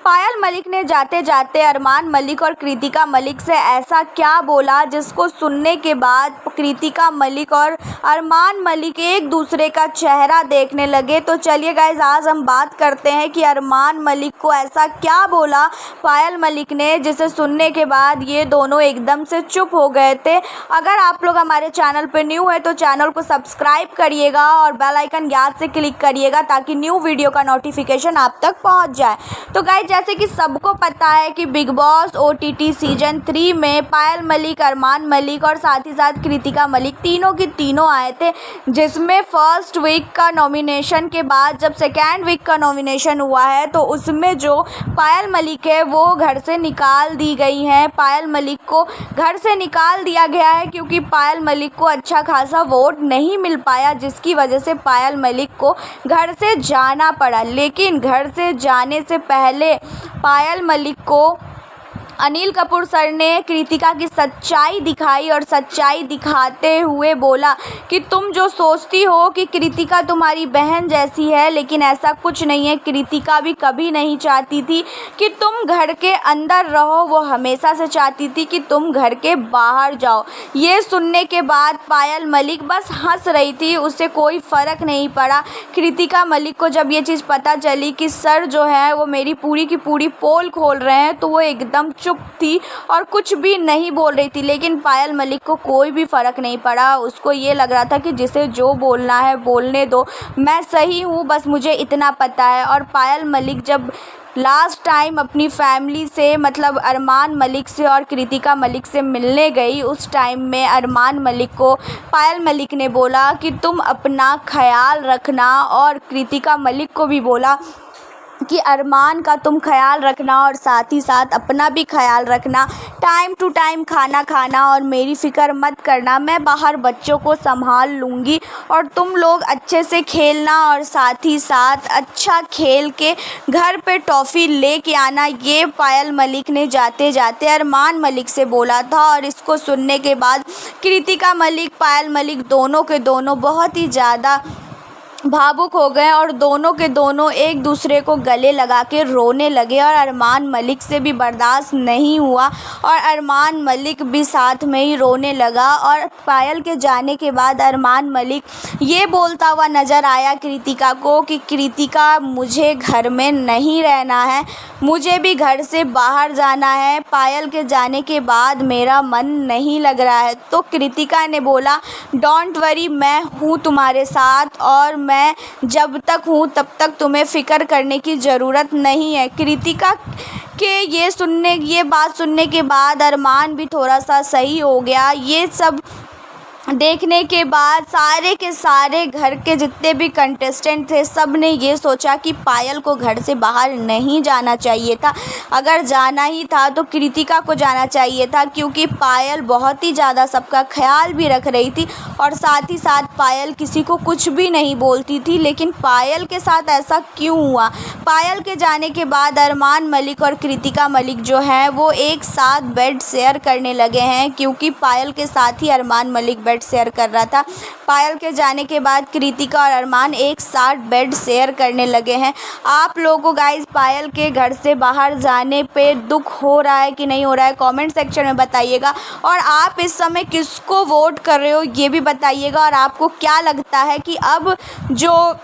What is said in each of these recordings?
पायल मलिक ने जाते जाते अरमान मलिक और कृतिका मलिक से ऐसा क्या बोला जिसको सुनने के बाद कृतिका मलिक और अरमान मलिक एक दूसरे का चेहरा देखने लगे। तो चलिए गाइज, आज हम बात करते हैं कि अरमान मलिक को ऐसा क्या बोला पायल मलिक ने जिसे सुनने के बाद ये दोनों एकदम से चुप हो गए थे। अगर आप लोग हमारे चैनल पर न्यू है तो चैनल को सब्सक्राइब करिएगा और बेल आइकन याद से क्लिक करिएगा ताकि न्यू वीडियो का नोटिफिकेशन आप तक पहुंच जाए। तो गाइज, जैसे कि सबको पता है कि बिग बॉस OTT सीजन 3 में पायल मलिक, अरमान मलिक और साथ ही साथ कृतिका मलिक तीनों की तीनों आए थे, जिसमें फर्स्ट वीक का नॉमिनेशन के बाद जब सेकेंड वीक का नॉमिनेशन हुआ है तो उसमें जो पायल मलिक है वो घर से निकाल दी गई हैं। पायल मलिक को घर से निकाल दिया गया है क्योंकि पायल मलिक को अच्छा खासा वोट नहीं मिल पाया, जिसकी वजह से पायल मलिक को घर से जाना पड़ा। लेकिन घर से जाने से पहले पायल मलिक को अनिल कपूर सर ने कृतिका की सच्चाई दिखाई और सच्चाई दिखाते हुए बोला कि तुम जो सोचती हो कि कृतिका तुम्हारी बहन जैसी है, लेकिन ऐसा कुछ नहीं है। कृतिका भी कभी नहीं चाहती थी कि तुम घर के अंदर रहो, वो हमेशा से चाहती थी कि तुम घर के बाहर जाओ। ये सुनने के बाद पायल मलिक बस हंस रही थी, उससे कोई फ़र्क नहीं पड़ा। कृतिका मलिक को जब ये चीज़ पता चली कि सर जो है वो मेरी पूरी की पूरी पोल खोल रहे हैं तो वो एकदम चुप थी और कुछ भी नहीं बोल रही थी। लेकिन पायल मलिक को कोई भी फ़र्क नहीं पड़ा, उसको ये लग रहा था कि जिसे जो बोलना है बोलने दो, मैं सही हूँ, बस मुझे इतना पता है। और पायल मलिक जब लास्ट टाइम अपनी फैमिली से मतलब अरमान मलिक से और कृतिका मलिक से मिलने गई, उस टाइम में अरमान मलिक को पायल मलिक ने बोला कि तुम अपना ख्याल रखना, और कृतिका मलिक को भी बोला कि अरमान का तुम ख्याल रखना और साथ ही साथ अपना भी ख्याल रखना, टाइम टू टाइम खाना खाना और मेरी फ़िक्र मत करना, मैं बाहर बच्चों को संभाल लूँगी और तुम लोग अच्छे से खेलना और साथ ही साथ अच्छा खेल के घर पे टॉफ़ी लेके आना। ये पायल मलिक ने जाते जाते अरमान मलिक से बोला था। और इसको सुनने के बाद कृतिका मलिक, पायल मलिक दोनों के दोनों बहुत ही ज़्यादा भावुक हो गए और दोनों के दोनों एक दूसरे को गले लगा के रोने लगे। और अरमान मलिक से भी बर्दाश्त नहीं हुआ और अरमान मलिक भी साथ में ही रोने लगा। और पायल के जाने के बाद अरमान मलिक ये बोलता हुआ नज़र आया कृतिका को कि कृतिका, मुझे घर में नहीं रहना है, मुझे भी घर से बाहर जाना है, पायल के जाने के बाद मेरा मन नहीं लग रहा है। तो कृतिका ने बोला, डोंट वरी, मैं हूँ तुम्हारे साथ और मैं जब तक हूँ तब तक तुम्हें फ़िक्र करने की ज़रूरत नहीं है। कृतिका के ये बात सुनने के बाद अरमान भी थोड़ा सा सही हो गया। ये सब देखने के बाद सारे के सारे घर के जितने भी कंटेस्टेंट थे सब ने ये सोचा कि पायल को घर से बाहर नहीं जाना चाहिए था। अगर जाना ही था तो कृतिका को जाना चाहिए था, क्योंकि पायल बहुत ही ज़्यादा सबका ख्याल भी रख रही थी और साथ ही साथ पायल किसी को कुछ भी नहीं बोलती थी। लेकिन पायल के साथ ऐसा क्यों हुआ? पायल के जाने के बाद अरमान मलिक और कृतिका मलिक जो हैं वो एक साथ बेड शेयर करने लगे हैं, क्योंकि पायल के साथ ही अरमान मलिक बेड शेयर कर रहा था। पायल के जाने के बाद कृतिका और अरमान एक साथ बेड शेयर करने लगे हैं। आप लोगों को गाइस पायल के घर से बाहर जाने पे दुख हो रहा है कि नहीं हो रहा है, कमेंट सेक्शन में बताइएगा। और आप इस समय किसको वोट कर रहे हो ये भी बताइएगा। और आपको क्या लगता है कि अब जो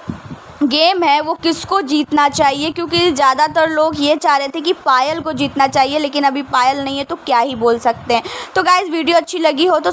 गेम है वो किसको जीतना चाहिए, क्योंकि ज़्यादातर लोग ये चाह रहे थे कि पायल को जीतना चाहिए, लेकिन अभी पायल नहीं है तो क्या ही बोल सकते हैं। तो गाइस, वीडियो अच्छी लगी हो तो